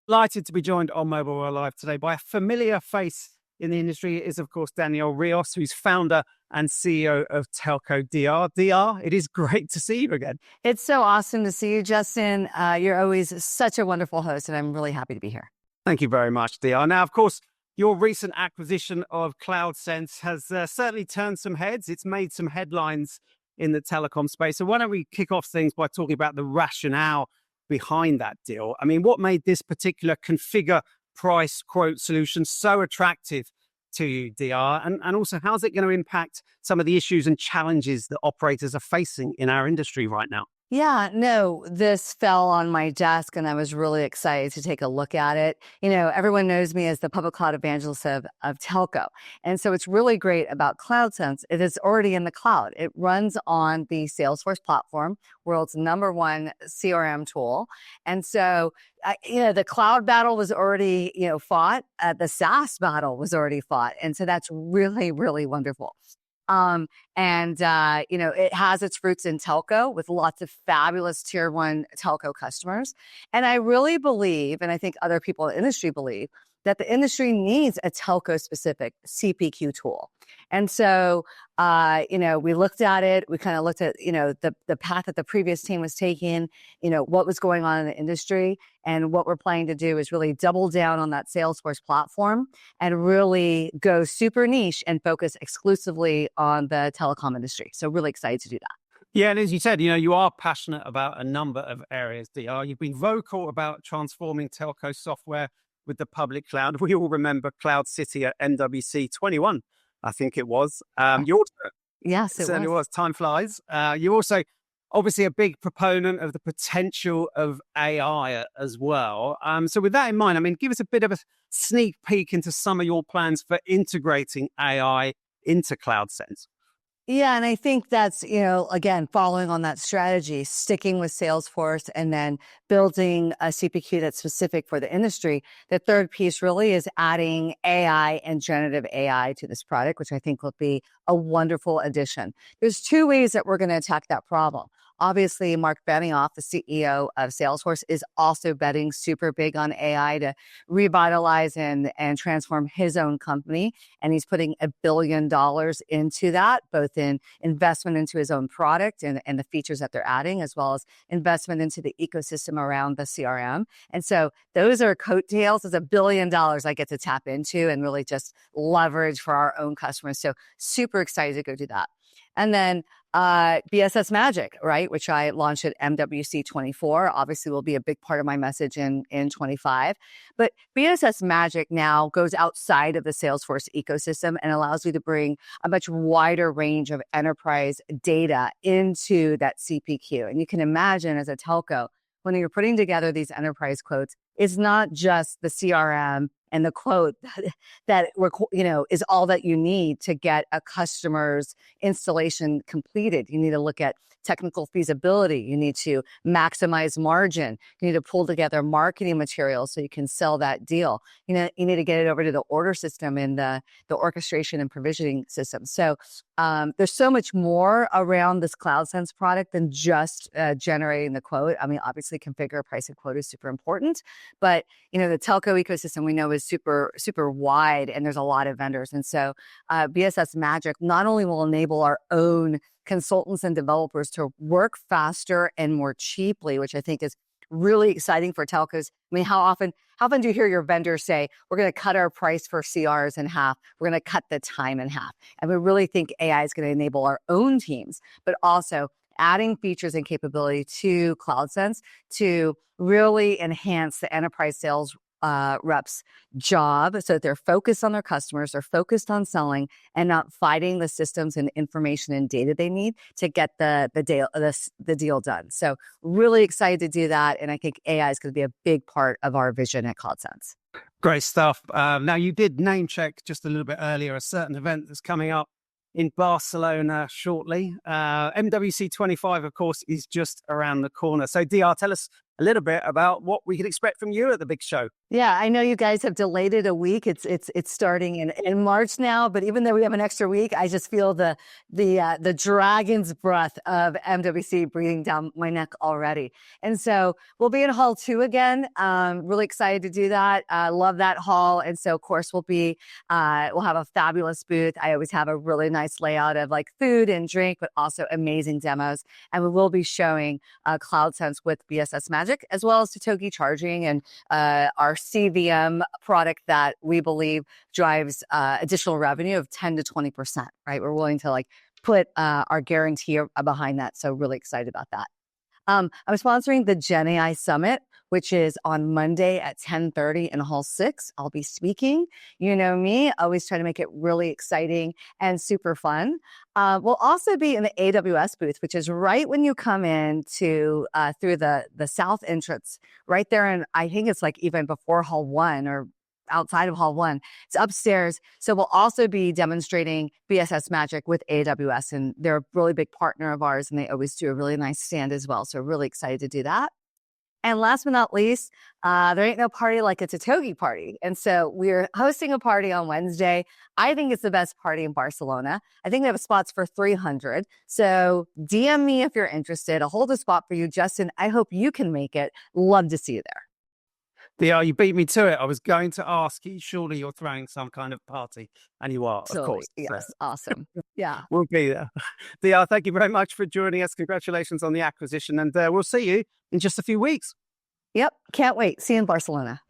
Delighted to be joined on Mobile World Live today by a familiar face in the industry. It is, of course, Danielle Rios, who's founder and CEO of TelcoDR. DR, it is great to see you again. It's so awesome to see you, Justin. You're always such a wonderful host, and I'm really happy to be here. Thank you very much, DR. Now, of course, your recent acquisition of CloudSense has certainly turned some heads. It's made some headlines in the telecom space. So why don't we kick off things by talking about the rationale behind that deal? I mean, what made this particular configure price quote solution so attractive to you, DR? And also, how's it going to impact some of the issues and challenges that operators are facing in our industry right now? Yeah, no, this fell on my desk and I was really excited to take a look at it. You know, everyone knows me as the public cloud evangelist of Telco. And so it's really great about CloudSense. It is already in the cloud. It runs on the Salesforce platform, world's #1 CRM tool. And so, the cloud battle was already, fought. The SaaS battle was already fought. And so that's really, really wonderful. It has its roots in telco with lots of fabulous tier 1 telco customers. And I really believe, and I think other people in the industry believe, that the industry needs a telco specific CPQ tool. And so, we looked at it, we kind of looked at, the path that the previous team was taking, what was going on in the industry. And what we're planning to do is really double down on that Salesforce platform and really go super niche and focus exclusively on the telecom industry. So really excited to do that. Yeah, and as you said, you are passionate about a number of areas, DR. You've been vocal about transforming telco software with the public cloud. We all remember Cloud City at MWC21, I think it was. You also, Yes, it it certainly was. was. Time flies. You also obviously a big proponent of the potential of AI as well. So with that in mind, I mean, give us a bit of a sneak peek into some of your plans for integrating AI into CloudSense. Yeah, and I think that's, again, following on that strategy, sticking with Salesforce and then building a CPQ that's specific for the industry. The third piece really is adding AI and generative AI to this product, which I think will be a wonderful addition. There's two ways that we're going to attack that problem. Obviously, Mark Benioff, the CEO of Salesforce, is also betting super big on AI to revitalize and transform his own company. And he's putting $1 billion into that, both in investment into his own product and the features that they're adding, as well as investment into the ecosystem around the CRM. And so those are coattails. It's $1 billion I get to tap into and really just leverage for our own customers. So super excited to go do that. And then BSS Magic, right, which I launched at MWC24, obviously will be a big part of my message in 25. But BSS Magic now goes outside of the Salesforce ecosystem and allows you to bring a much wider range of enterprise data into that CPQ. And you can imagine as a telco, when you're putting together these enterprise quotes, it's not just the CRM and the quote that is all that you need to get a customer's installation completed. You need to look at technical feasibility. You need to maximize margin. You need to pull together marketing materials so you can sell that deal. You need to get it over to the order system and the orchestration and provisioning system. So there's so much more around this CloudSense product than just generating the quote. I mean, obviously, configure, price, and quote is super important, but the telco ecosystem we know is super, super wide, and there's a lot of vendors. And so BSS Magic not only will enable our own consultants and developers to work faster and more cheaply, which I think is really exciting for telcos. I mean, how often do you hear your vendor say, we're going to cut our price for CRs in half, we're going to cut the time in half? And we really think AI is going to enable our own teams, but also adding features and capability to CloudSense to really enhance the enterprise sales reps' job so that they're focused on their customers, they're focused on selling and not fighting the systems and information and data they need to get the deal done. So really excited to do that. And I think AI is going to be a big part of our vision at CloudSense. Great stuff. Now, you did name check just a little bit earlier a certain event that's coming up in Barcelona shortly. MWC25, of course, is just around the corner. So, DR, tell us a little bit about what we can expect from you at the big show. Yeah, I know you guys have delayed it a week. It's starting in March now, but even though we have an extra week, I just feel the dragon's breath of MWC breathing down my neck already. And so we'll be in hall 2 again. Really excited to do that. Love that hall. And so of course we'll have a fabulous booth. I always have a really nice layout of like food and drink, but also amazing demos. And we will be showing CloudSense with BSS Magic, as well as Totogi charging and our CVM product that we believe drives additional revenue of 10 to 20%, right? We're willing to like put our guarantee behind that. So really excited about that. I'm sponsoring the Gen AI Summit, which is on Monday at 10:30 in Hall 6. I'll be speaking. You know me, always try to make it really exciting and super fun. We'll also be in the AWS booth, which is right when you come in to through the south entrance, right there. And I think it's like even before Hall 1 or outside of Hall 1. It's upstairs. So we'll also be demonstrating BSS Magic with AWS, and they're a really big partner of ours, and they always do a really nice stand as well. So really excited to do that. And last but not least, there ain't no party like a Totogi party. And so we're hosting a party on Wednesday. I think it's the best party in Barcelona. I think we have spots for 300. So DM me if you're interested. I'll hold a spot for you, Justin. I hope you can make it. Love to see you there. Yeah, you beat me to it. I was going to ask you, surely you're throwing some kind of party, and you are, of course. Yes, awesome. Yeah. We'll be there. DR, thank you very much for joining us. Congratulations on the acquisition, and we'll see you in just a few weeks. Yep. Can't wait. See you in Barcelona.